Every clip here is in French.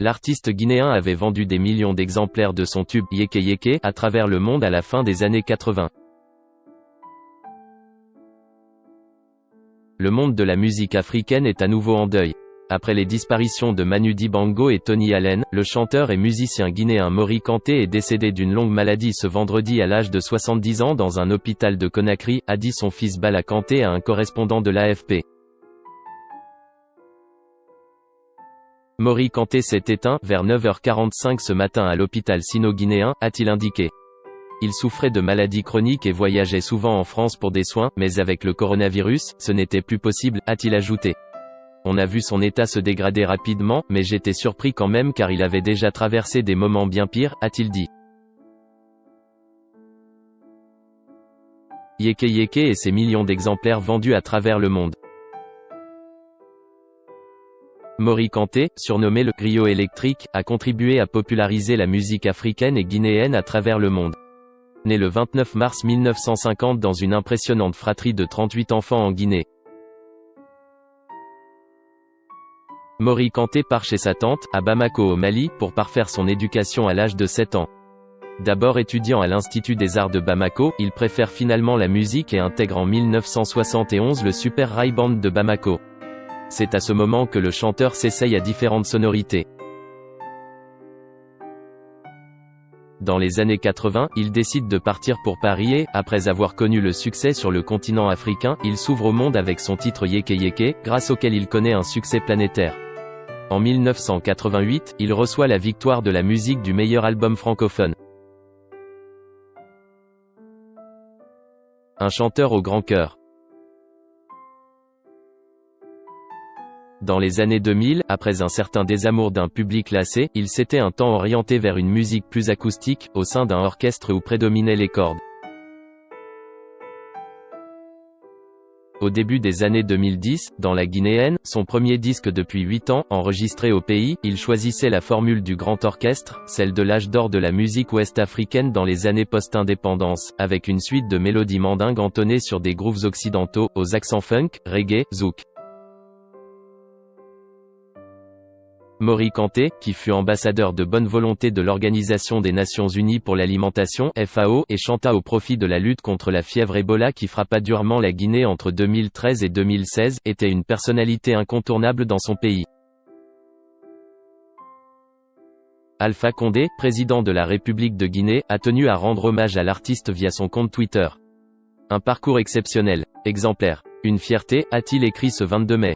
L'artiste guinéen avait vendu des millions d'exemplaires de son tube Yéké Yéké à travers le monde à la fin des années 80. Le monde de la musique africaine est à nouveau en deuil. Après les disparitions de Manu Dibango et Tony Allen, le chanteur et musicien guinéen Mori Kanté est décédé d'une longue maladie ce vendredi à l'âge de 70 ans dans un hôpital de Conakry, a dit son fils Bala Kanté à un correspondant de l'AFP. Mori Kanté s'est éteint vers 9h45 ce matin à l'hôpital sino-guinéen, a-t-il indiqué. Il souffrait de maladies chroniques et voyageait souvent en France pour des soins, mais avec le coronavirus, ce n'était plus possible, a-t-il ajouté. On a vu son état se dégrader rapidement, mais j'étais surpris quand même car il avait déjà traversé des moments bien pires, a-t-il dit. Yéké Yéké et ses millions d'exemplaires vendus à travers le monde. Mori Kanté, surnommé le « griot électrique », a contribué à populariser la musique africaine et guinéenne à travers le monde. Né le 29 mars 1950 dans une impressionnante fratrie de 38 enfants en Guinée. Mori Kanté part chez sa tante, à Bamako au Mali, pour parfaire son éducation à l'âge de 7 ans. D'abord étudiant à l'Institut des Arts de Bamako, il préfère finalement la musique et intègre en 1971 le Super Rai Band de Bamako. C'est à ce moment que le chanteur s'essaye à différentes sonorités. Dans les années 80, il décide de partir pour Paris et, après avoir connu le succès sur le continent africain, il s'ouvre au monde avec son titre Yéké Yéké, grâce auquel il connaît un succès planétaire. En 1988, il reçoit la victoire de la musique du meilleur album francophone. Un chanteur au grand cœur. Dans les années 2000, après un certain désamour d'un public lassé, il s'était un temps orienté vers une musique plus acoustique, au sein d'un orchestre où prédominaient les cordes. Au début des années 2010, dans la guinéenne, son premier disque depuis 8 ans, enregistré au pays, il choisissait la formule du grand orchestre, celle de l'âge d'or de la musique ouest-africaine dans les années post-indépendance, avec une suite de mélodies mandingues entonnées sur des grooves occidentaux, aux accents funk, reggae, zouk. Mori Kanté, qui fut ambassadeur de bonne volonté de l'Organisation des Nations Unies pour l'alimentation (FAO) et chanta au profit de la lutte contre la fièvre Ebola qui frappa durement la Guinée entre 2013 et 2016, était une personnalité incontournable dans son pays. Alpha Condé, président de la République de Guinée, a tenu à rendre hommage à l'artiste via son compte Twitter. Un parcours exceptionnel, exemplaire. Une fierté, a-t-il écrit ce 22 mai.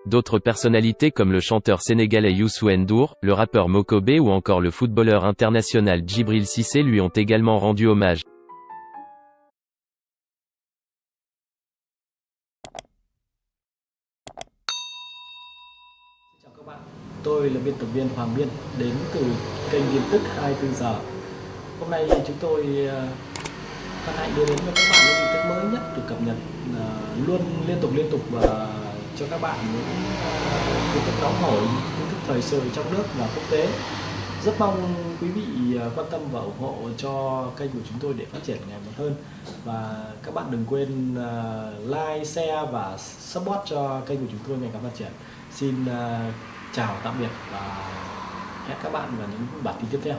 D'autres personnalités comme le chanteur sénégalais Youssou N'Dour, le rappeur Mokobé ou encore le footballeur international Djibril Cissé lui ont également rendu hommage. Chào các bạn, tôi là biên tập viên Hoàng Biên, đến từ kênh tin tức 24 giờ. Hôm nay chúng tôi hân hạnh đưa đến cho các bạn những tin tức mới nhất được cập nhật luôn liên tục và cho các bạn những tin tức nóng hổi, tin tức thời sự trong nước và quốc tế. Rất mong quý vị quan tâm và ủng hộ cho kênh của chúng tôi để phát triển ngày một hơn. Và các bạn đừng quên like, share và support cho kênh của chúng tôi ngày càng phát triển. Xin chào tạm biệt và hẹn các bạn vào những bản tin tiếp theo.